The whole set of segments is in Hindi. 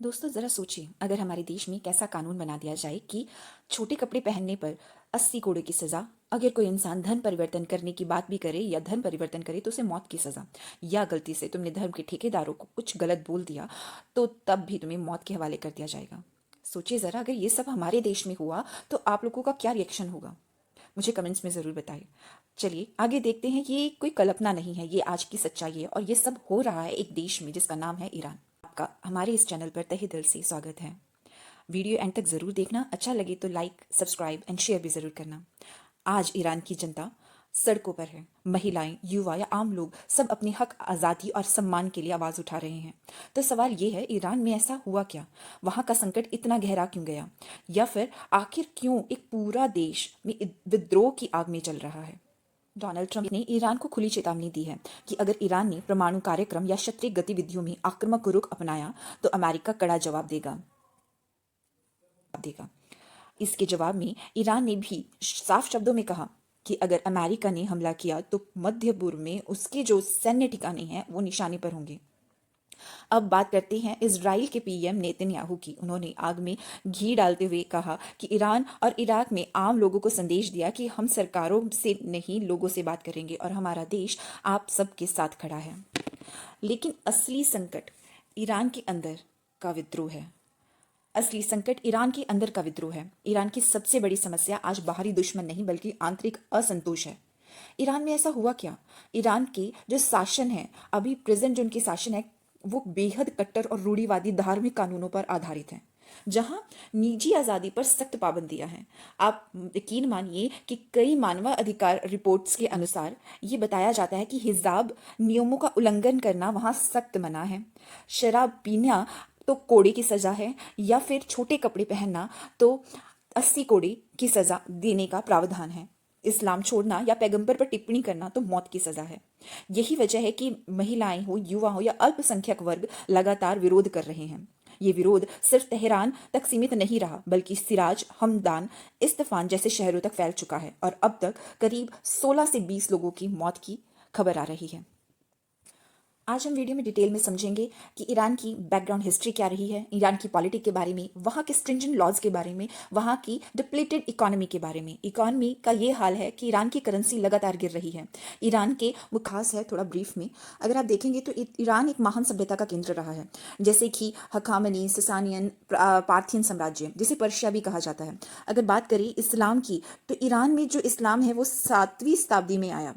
दोस्तों ज़रा सोचिए, अगर हमारे देश में एक ऐसा कानून बना दिया जाए कि छोटे कपड़े पहनने पर 80 कोड़े की सज़ा। अगर कोई इंसान धर्म परिवर्तन करने की बात भी करे या धर्म परिवर्तन करे तो उसे मौत की सज़ा। या गलती से तुमने धर्म के ठेकेदारों को कुछ गलत बोल दिया तो तब भी तुम्हें मौत के हवाले कर दिया जाएगा। सोचिए ज़रा, अगर ये सब हमारे देश में हुआ तो आप लोगों का क्या रिएक्शन होगा? मुझे कमेंट्स में ज़रूर बताइए। चलिए आगे देखते हैं। ये कोई कल्पना नहीं है, ये आज की सच्चाई है और ये सब हो रहा है एक देश में जिसका नाम है ईरान। आपका हमारे इस चैनल पर तहे दिल से स्वागत है। वीडियो एंड तक ज़रूर देखना, अच्छा लगे तो लाइक, सब्सक्राइब एंड शेयर भी ज़रूर करना। आज ईरान की जनता सड़कों पर है। महिलाएं, युवा या आम लोग सब अपने हक, आज़ादी और सम्मान के लिए आवाज़ उठा रहे हैं। तो सवाल ये है, ईरान में ऐसा हुआ क्या? वहाँ का संकट इतना गहरा क्यों गया? या फिर आखिर क्यों एक पूरा देश में विद्रोह की आग में चल रहा है? डोनाल्ड ट्रंप ने ईरान को खुली चेतावनी दी है कि अगर ईरान ने परमाणु कार्यक्रम या क्षत्रिय गतिविधियों में आक्रामक रुख अपनाया तो अमेरिका कड़ा जवाब देगा। इसके जवाब में ईरान ने भी साफ शब्दों में कहा कि अगर अमेरिका ने हमला किया तो मध्य पूर्व में उसके जो सैन्य ठिकाने हैं वो निशाने पर होंगे। अब बात करते हैं इजराइल के पीएम नेतन्याहू की। उन्होंने आग में घी डालते हुए कहा कि ईरान और इराक में आम लोगों को संदेश दिया कि हम सरकारों से नहीं, लोगों से बात करेंगे और हमारा देश आप सबके साथ खड़ा है। लेकिन असली संकट ईरान के अंदर का विद्रोह है। असली संकट ईरान के अंदर का विद्रोह है। ईरान की सबसे बड़ी समस्या आज बाहरी दुश्मन नहीं बल्कि आंतरिक असंतोष है। ईरान में ऐसा हुआ क्या? ईरान के जो शासन है, अभी प्रेजेंट जो उनके शासन है, वो बेहद कट्टर और रूढ़िवादी धार्मिक कानूनों पर आधारित है, जहां निजी आज़ादी पर सख्त पाबंदियां हैं। आप यकीन मानिए कि कई मानवाधिकार रिपोर्ट्स के अनुसार ये बताया जाता है कि हिजाब नियमों का उल्लंघन करना वहां सख्त मना है। शराब पीना तो कोड़े की सजा है, या फिर छोटे कपड़े पहनना तो 80 कोड़े की सजा देने का प्रावधान है। इस्लाम छोड़ना या पैगंबर पर टिप्पणी करना तो मौत की सजा है। यही वजह है कि महिलाएं हो, युवा हो या अल्पसंख्यक वर्ग लगातार विरोध कर रहे हैं। ये विरोध सिर्फ तेहरान तक सीमित नहीं रहा बल्कि सिराज, हमदान, इस्फहान जैसे शहरों तक फैल चुका है और अब तक करीब 16 से 20 लोगों की मौत की खबर आ रही है। आज हम वीडियो में डिटेल में समझेंगे कि ईरान की बैकग्राउंड हिस्ट्री क्या रही है, ईरान की पॉलिटिक के बारे में, वहाँ के स्ट्रिंजेंट लॉज के बारे में, वहाँ की डिप्लीटेड इकोनॉमी के बारे में। इकोनॉमी का ये हाल है कि ईरान की करेंसी लगातार गिर रही है। ईरान के वो खास है, थोड़ा ब्रीफ में अगर आप देखेंगे तो ईरान एक महान सभ्यता का केंद्र रहा है, जैसे कि हखामनी, ससानियन, पार्थियन साम्राज्य, जिसे पर्शिया भी कहा जाता है। अगर बात करें इस्लाम की तो ईरान में जो इस्लाम है वो 7वीं शताब्दी में आया,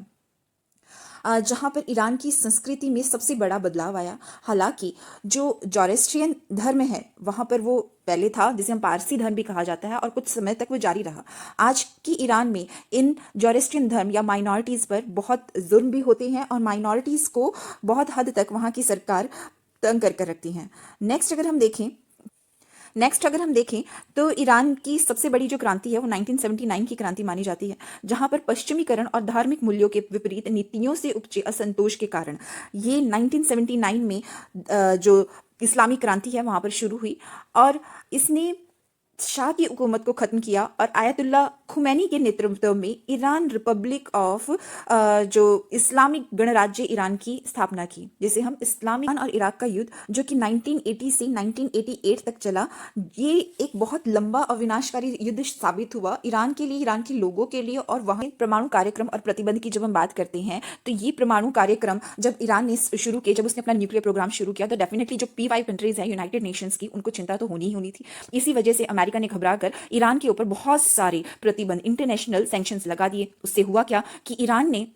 जहाँ पर ईरान की संस्कृति में सबसे बड़ा बदलाव आया। हालांकि जो जॉरेस्ट्रियन धर्म है वहाँ पर वो पहले था, जिसे हम पारसी धर्म भी कहा जाता है, और कुछ समय तक वो जारी रहा। आज की ईरान में इन जॉरेस्ट्रियन धर्म या माइनॉरिटीज़ पर बहुत जुल्म भी होते हैं और माइनॉरिटीज़ को बहुत हद तक वहाँ की सरकार तंग कर रखती हैं। नेक्स्ट अगर हम देखें तो ईरान की सबसे बड़ी जो क्रांति है वो 1979 की क्रांति मानी जाती है, जहां पर पश्चिमीकरण और धार्मिक मूल्यों के विपरीत नीतियों से उपजे असंतोष के कारण ये 1979 में जो इस्लामी क्रांति है वहां पर शुरू हुई और इसने शाह की हुकूमत को खत्म किया और आयतुल्ला खुमैनी के नेतृत्व में ईरान रिपब्लिक ऑफ जो इस्लामिक गणराज्य ईरान की स्थापना की, जिसे हम इस्लामी और इराक का युद्ध, जो कि 1980 से 1988 तक चला, ये एक बहुत लंबा और विनाशकारी युद्ध साबित हुआ ईरान के लिए, ईरान के लोगों के लिए। और वहाँ परमाणु कार्यक्रम और प्रतिबंध की जब हम बात करते हैं तो ये परमाणु कार्यक्रम जब ईरान ने शुरू किया, जब उसने अपना न्यूक्लियर प्रोग्राम शुरू किया, तो डेफिनेटली जो P5 कंट्रीज है यूनाइटेड नेशंस की, उनको चिंता तो होनी ही होनी थी। इसी वजह से अमेरिका ने घबराकर ईरान के ऊपर बहुत सारे प्रतिबंध, इंटरनेशनल सैंक्शंस लगा दिए। उससे हुआ क्या कि ईरान ने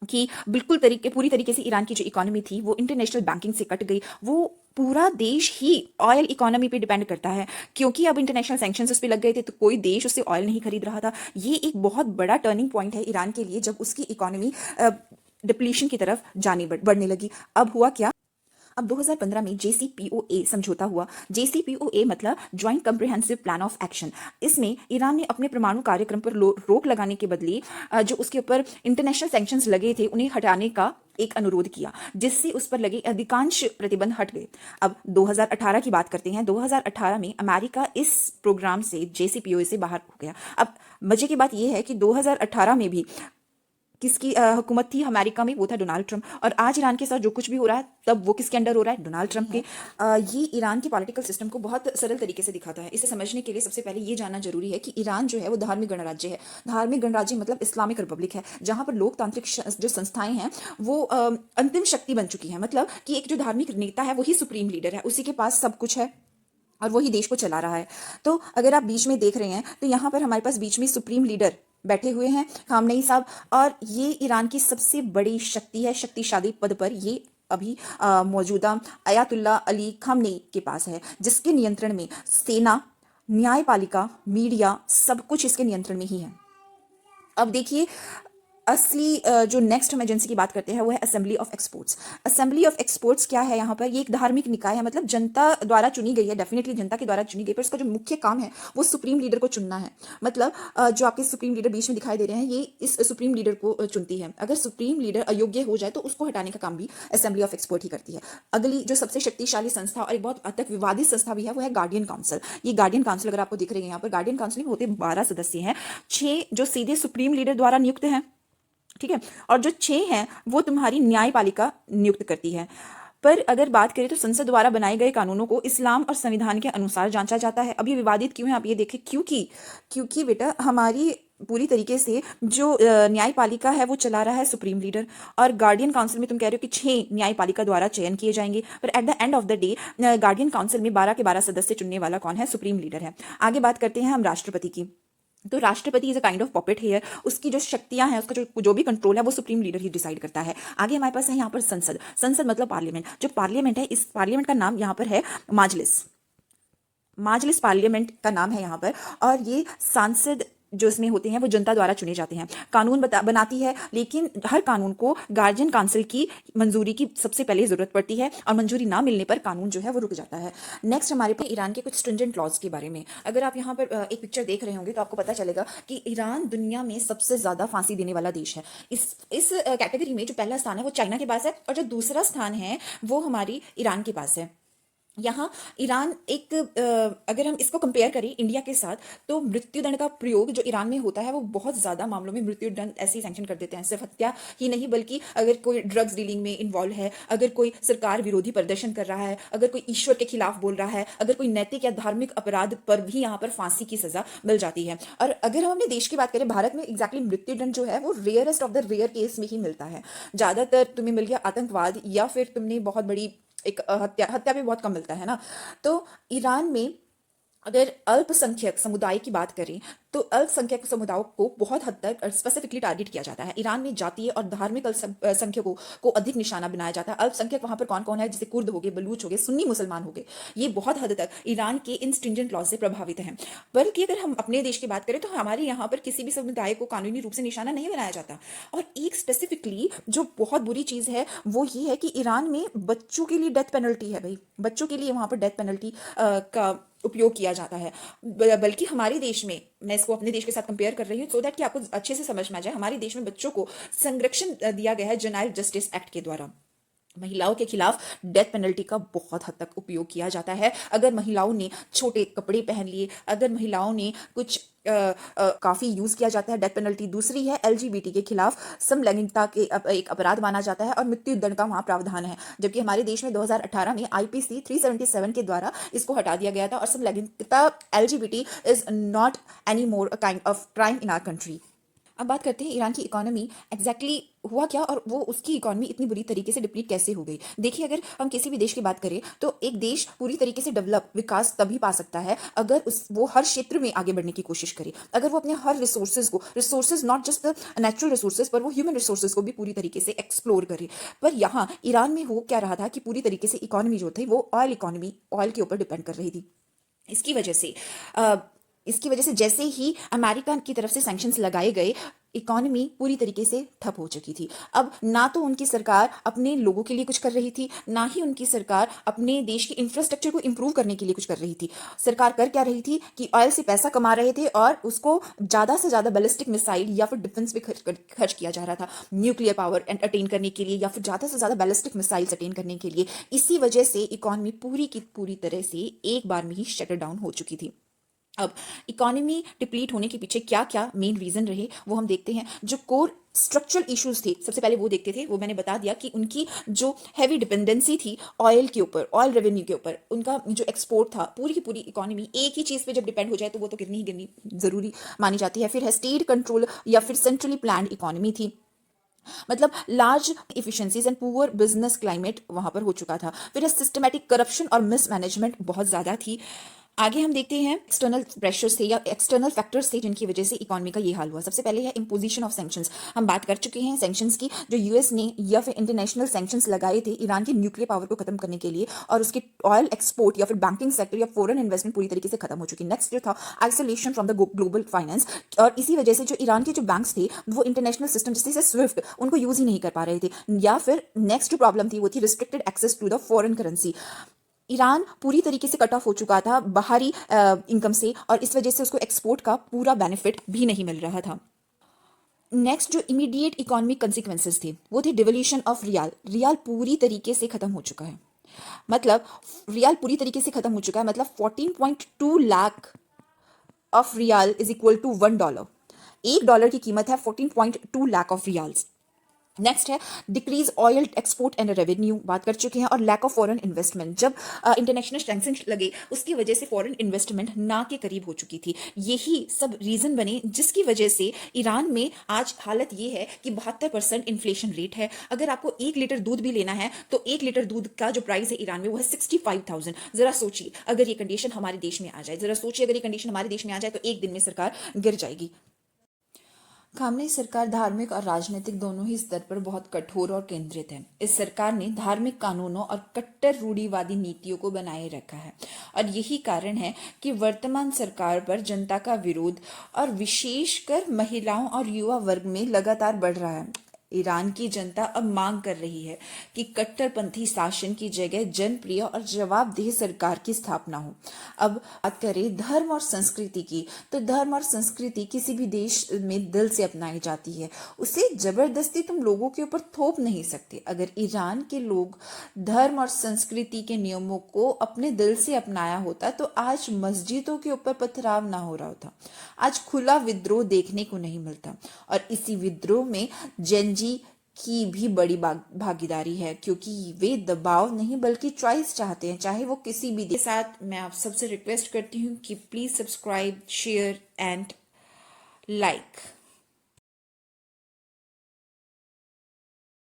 कि पूरी तरीके से ईरान की जो इकोनॉमी थी वो इंटरनेशनल बैंकिंग से कट गई। वो पूरा देश ही ऑयल इकोनॉमी पे डिपेंड करता है, क्योंकि अब इंटरनेशनल सैंक्शंस उस पर लग गए थे तो कोई देश उससे ऑयल नहीं खरीद रहा था। ये एक बहुत बड़ा टर्निंग पॉइंट है ईरान के लिए, जब उसकी इकोनॉमी डिप्लीशन की तरफ बढ़ने लगी। अब हुआ क्या? अब 2015 में JCPOA समझौता हुआ। JCPOA मतलब joint comprehensive plan of action. इसमें ईरान ने अपने परमाणु कार्यक्रम पर रोक लगाने के बदले जो उसके ऊपर इंटरनेशनल सैंक्शंस लगे थे उन्हें हटाने का एक अनुरोध किया, जिससे उस पर लगे अधिकांश प्रतिबंध हट गए। अब 2018 की बात करते हैं। 2018 में अमेरिका इस प्रोग्राम से JCPOA से बाहर हो गया। अब मजे की बात यह है कि 2018 में भी किसकी हुकूमत थी अमेरिका में, वो था डोनाल्ड ट्रंप। और आज ईरान के साथ जो कुछ भी हो रहा है तब वो किसके अंडर हो रहा है, डोनाल्ड ट्रंप के। ये ईरान के पॉलिटिकल सिस्टम को बहुत सरल तरीके से दिखाता है। इसे समझने के लिए सबसे पहले ये जानना जरूरी है कि ईरान जो है वो धार्मिक गणराज्य है। धार्मिक गणराज्य मतलब इस्लामिक रिपब्लिक है, जहां पर लोकतांत्रिक जो संस्थाएं हैं वो अंतिम शक्ति बन चुकी है। मतलब कि एक जो धार्मिक नेता है वही सुप्रीम लीडर है, उसी के पास सब कुछ है और वही देश को चला रहा है। तो अगर आप बीच में देख रहे हैं तो यहाँ पर हमारे पास बीच में सुप्रीम लीडर बैठे हुए हैं, खामनेई साहब। और ये ईरान की सबसे बड़ी शक्ति है, शक्तिशाली पद पर ये अभी मौजूदा अयातुल्ला अली खामनेई के पास है, जिसके नियंत्रण में सेना, न्यायपालिका, मीडिया सब कुछ इसके नियंत्रण में ही है। अब देखिए, असली जो नेक्स्ट हम एजेंसी की बात करते हैं वो है assembly of exports. Assembly of exports क्या है यहाँ पर, ये एक धार्मिक निकाय है, मतलब जनता द्वारा चुनी गई है, डेफिनेटली जनता के द्वारा चुनी गई, पर इसका जो मुख्य काम है वो सुप्रीम लीडर को चुनना है। मतलब जो आपके सुप्रीम लीडर बीच में दिखाई दे रहे हैं, ये इस सुप्रीम लीडर को चुनती है। अगर सुप्रीम लीडर अयोग्य हो जाए तो उसको हटाने का काम भी असेंबली ऑफ एक्सपोर्ट ही करती है। अगली जो सबसे शक्तिशाली संस्था और एक बहुत हद तक विवादित संस्था भी है वो है गार्डियन काउंसिल। ये गार्डियन काउंसिल अगर आपको दिख रही है यहाँ पर, गार्डियन काउंसिल में होते 12 सदस्य हैं, 6 जो सीधे सुप्रीम लीडर द्वारा नियुक्त हैं, ठीक है, और जो 6 हैं वो तुम्हारी न्यायपालिका नियुक्त करती है। पर अगर बात करें तो संसद द्वारा बनाए गए कानूनों को इस्लाम और संविधान के अनुसार जांचा जाता है। अब ये विवादित क्यों है आप ये देखें, क्योंकि बेटा हमारी पूरी तरीके से जो न्यायपालिका है वो चला रहा है सुप्रीम लीडर, और गार्डियन काउंसिल में तुम कह रहे हो कि 6 न्यायपालिका द्वारा चयन किए जाएंगे, पर at the end of the day guardian council में 12 के 12 सदस्य चुनने वाला कौन है, सुप्रीम लीडर है। आगे बात करते हैं हम राष्ट्रपति की। तो राष्ट्रपति is a kind of puppet here, उसकी जो शक्तियां हैं, उसका जो भी कंट्रोल है वो सुप्रीम लीडर ही डिसाइड करता है। आगे हमारे पास है यहाँ पर संसद। संसद मतलब पार्लियामेंट। जो पार्लियामेंट है, इस पार्लियामेंट का नाम यहाँ पर है माजलिस। माजलिस पार्लियामेंट का नाम है यहाँ पर। और ये सांसद जो इसमें होते हैं वो जनता द्वारा चुने जाते हैं, कानून बनाती है, लेकिन हर कानून को गार्जियन काउंसिल की मंजूरी की सबसे पहले जरूरत पड़ती है, और मंजूरी ना मिलने पर कानून जो है वो रुक जाता है। नेक्स्ट हमारे पास ईरान के कुछ स्ट्रिंजेंट लॉज के बारे में। अगर आप यहाँ पर एक पिक्चर देख रहे होंगे तो आपको पता चलेगा कि ईरान दुनिया में सबसे ज्यादा फांसी देने वाला देश है। इस कैटेगरी में जो पहला स्थान है वो चाइना के पास है, और जो दूसरा स्थान है वो हमारी ईरान के पास है। यहाँ ईरान एक अगर हम इसको कंपेयर करें इंडिया के साथ, तो मृत्युदंड का प्रयोग जो ईरान में होता है वो बहुत ज़्यादा मामलों में मृत्युदंड ऐसे ही सैंक्शन कर देते हैं। सिर्फ हत्या ही नहीं, बल्कि अगर कोई ड्रग्स डीलिंग में इन्वॉल्व है, अगर कोई सरकार विरोधी प्रदर्शन कर रहा है, अगर कोई ईश्वर के खिलाफ बोल रहा है, अगर कोई नैतिक या धार्मिक अपराध पर भी यहाँ पर फांसी की सजा मिल जाती है। और अगर हम अपने देश की बात करें, भारत में एग्जैक्टली मृत्युदंड जो है वो rarest of the rare case में ही मिलता है। ज़्यादातर तुम्हें मिल गया आतंकवाद, या फिर तुमने बहुत बड़ी एक हत्या भी बहुत कम मिलता है ना। तो ईरान में अगर अल्पसंख्यक समुदाय की बात करें तो अल्पसंख्यक समुदायों को बहुत हद तक स्पेसिफिकली टारगेट किया जाता है। ईरान में जातीय और धार्मिक अल्पसंख्यकों को अधिक निशाना बनाया जाता है। अल्पसंख्यक वहां पर कौन कौन है, जैसे कुर्द हो गए, बलूच हो गए, सुन्नी मुसलमान हो गए, ये बहुत हद तक ईरान के इन स्ट्रिंजेंट लॉ से प्रभावित हैं। बल्कि अगर हम अपने देश की बात करें तो हमारे यहाँ पर किसी भी समुदाय को कानूनी रूप से निशाना नहीं बनाया जाता। और एक स्पेसिफिकली जो बहुत बुरी चीज़ है वो ये है कि ईरान में बच्चों के लिए डेथ पेनल्टी है। भाई बच्चों के लिए वहाँ पर डेथ पेनल्टी का उपयोग किया जाता है। बल्कि हमारे देश में, मैं इसको अपने देश के साथ कंपेयर कर रही हूँ सो दैट कि आपको अच्छे से समझ में आ जाए, हमारे देश में बच्चों को संरक्षण दिया गया है जुवेनाइल जस्टिस एक्ट के द्वारा। महिलाओं के खिलाफ डेथ पेनल्टी का बहुत हद तक उपयोग किया जाता है। अगर महिलाओं ने छोटे कपड़े पहन लिए, अगर महिलाओं ने कुछ काफ़ी यूज़ किया जाता है डेथ पेनल्टी। दूसरी है एलजीबीटी के खिलाफ समलैंगिकता के एक अपराध माना जाता है, और मृत्यु दंड का वहाँ प्रावधान है। जबकि हमारे देश में 2018 में आईपीसी 377 के द्वारा इसको हटा दिया गया था, और समलैंगिकता LGBT is not any more a kind of crime in our country. अब बात करते हैं ईरान की इकोनॉमी एग्जैक्टली हुआ क्या, और वो उसकी इकोनॉमी इतनी बुरी तरीके से डिप्लीट कैसे हो गई। देखिए, अगर हम किसी भी देश की बात करें तो एक देश पूरी तरीके से डेवलप विकास तभी पा सकता है अगर वो हर क्षेत्र में आगे बढ़ने की कोशिश करे, अगर वो अपने हर resources not just the natural resources पर वो ह्यूमन रिसोर्सेज को भी पूरी तरीके से एक्सप्लोर करे। पर यहाँ ईरान में हो क्या रहा था कि पूरी तरीके से इकोनॉमी जो थी वो ऑयल के ऊपर डिपेंड कर रही थी। इसकी वजह से जैसे ही अमेरिका की तरफ से सैंक्शंस लगाए गए, इकोनॉमी पूरी तरीके से ठप हो चुकी थी। अब ना तो उनकी सरकार अपने लोगों के लिए कुछ कर रही थी, ना ही उनकी सरकार अपने देश के इंफ्रास्ट्रक्चर को इंप्रूव करने के लिए कुछ कर रही थी। सरकार कर क्या रही थी कि ऑयल से पैसा कमा रहे थे और उसको ज़्यादा से ज़्यादा बैलिस्टिक मिसाइल या फिर डिफेंस पे खर्च किया जा रहा था, न्यूक्लियर पावर अटेन करने के लिए, या फिर ज़्यादा से ज़्यादा बैलिस्टिक मिसाइल्स अटेन करने के लिए। इसी वजह से इकोनॉमी पूरी की पूरी तरह से एक बार में ही शटर डाउन हो चुकी थी। अब इकोनॉमी डिप्लीट होने के पीछे क्या क्या मेन रीजन रहे वो हम देखते हैं। जो कोर स्ट्रक्चरल इश्यूज थे सबसे पहले वो देखते थे, वो मैंने बता दिया कि उनकी जो हैवी डिपेंडेंसी थी ऑयल के ऊपर, ऑयल रेवेन्यू के ऊपर, उनका जो एक्सपोर्ट था, पूरी की पूरी इकोनॉमी एक ही चीज़ पे जब डिपेंड हो जाए तो वो तो गिरनी ही गिरनी जरूरी मानी जाती है। फिर है स्टेट कंट्रोल या फिर सेंट्रली प्लान्ड इकोनॉमी थी, मतलब large efficiencies and poor business climate वहां पर हो चुका था। फिर सिस्टमैटिक करप्शन और मिसमैनेजमेंट बहुत ज्यादा थी। आगे हम देखते हैं एक्सटर्नल प्रेशर्स थे या एक्सटर्नल फैक्टर्स थे जिनकी वजह से इकोनॉमी का ये हाल हुआ। सबसे पहले है इम्पोजिशन ऑफ सैंक्शंस। हम बात कर चुके हैं सैंक्शंस की, जो यूएस ने या फिर इंटरनेशनल सैंक्शंस लगाए थे ईरान के न्यूक्लियर पावर को खत्म करने के लिए, और उसके ऑयल एक्सपोर्ट या फिर बैंकिंग सेक्टर या फॉरेन इन्वेस्टमेंट पूरी तरीके से खत्म हो चुकी। नेक्स्ट जो था isolation from the global finance, और इसी वजह से जो ईरान के जो बैंक्स थे वो इंटरनेशनल सिस्टम जैसे स्विफ्ट उनको यूज ही नहीं कर पा रहे थे। या फिर नेक्स्ट जो प्रॉब्लम थी वो थी restricted access to the foreign currency. Iran पूरी तरीके से कट ऑफ हो चुका था बाहरी इनकम से, और इस वजह से उसको एक्सपोर्ट का पूरा बेनिफिट भी नहीं मिल रहा था। नेक्स्ट जो इमीडिएट इकोनॉमिक कंसिक्वेंसेस थे वो थे डिवोल्यूशन ऑफ रियाल। रियाल पूरी तरीके से खत्म हो चुका है, मतलब रियाल पूरी तरीके से खत्म हो चुका है, मतलब 14.2 lakh of rial is equal to $1। $1 की कीमत है 14.2 लाख ऑफ रियाल्स। नेक्स्ट है decrease oil export and revenue, बात कर चुके हैं, और लैक ऑफ फॉरेन इन्वेस्टमेंट। जब इंटरनेशनल सैंक्शंस लगे उसकी वजह से फॉरेन इन्वेस्टमेंट ना के करीब हो चुकी थी। यही सब रीजन बने जिसकी वजह से ईरान में आज हालत ये है कि 72% इन्फ्लेशन रेट है। अगर आपको 1 लीटर दूध भी लेना है तो 1 लीटर दूध का जो प्राइस है ईरान में वो है 65,000। जरा सोचिए अगर ये कंडीशन हमारे देश में आ जाए, जरा सोचिए अगर ये कंडीशन हमारे देश में आ जाए तो एक दिन में सरकार गिर जाएगी। खामनेई सरकार धार्मिक और राजनीतिक दोनों ही स्तर पर बहुत कठोर और केंद्रित है। इस सरकार ने धार्मिक कानूनों और कट्टर रूढ़िवादी नीतियों को बनाए रखा है, और यही कारण है कि वर्तमान सरकार पर जनता का विरोध और विशेषकर महिलाओं और युवा वर्ग में लगातार बढ़ रहा है। ईरान की जनता अब मांग कर रही है कि कट्टरपंथी शासन की जगह जनप्रिय और जवाबदेह सरकार की स्थापना हो। अब बात करें धर्म और संस्कृति की, तो धर्म और संस्कृति किसी भी देश में दिल से अपनाई जाती है, उसे जबरदस्ती तुम लोगों के ऊपर थोप नहीं सकते। अगर ईरान के लोग धर्म और संस्कृति के नियमों को अपने दिल से अपनाया होता तो आज मस्जिदों के ऊपर पथराव ना हो रहा होता, आज खुला विद्रोह देखने को नहीं मिलता। और इसी विद्रोह में जेनजी की भी बड़ी भागीदारी है, क्योंकि वे दबाव नहीं बल्कि चॉइस चाहते हैं, चाहे वो किसी भी के साथ। मैं आप सबसे रिक्वेस्ट करती हूँ कि please subscribe, share and like.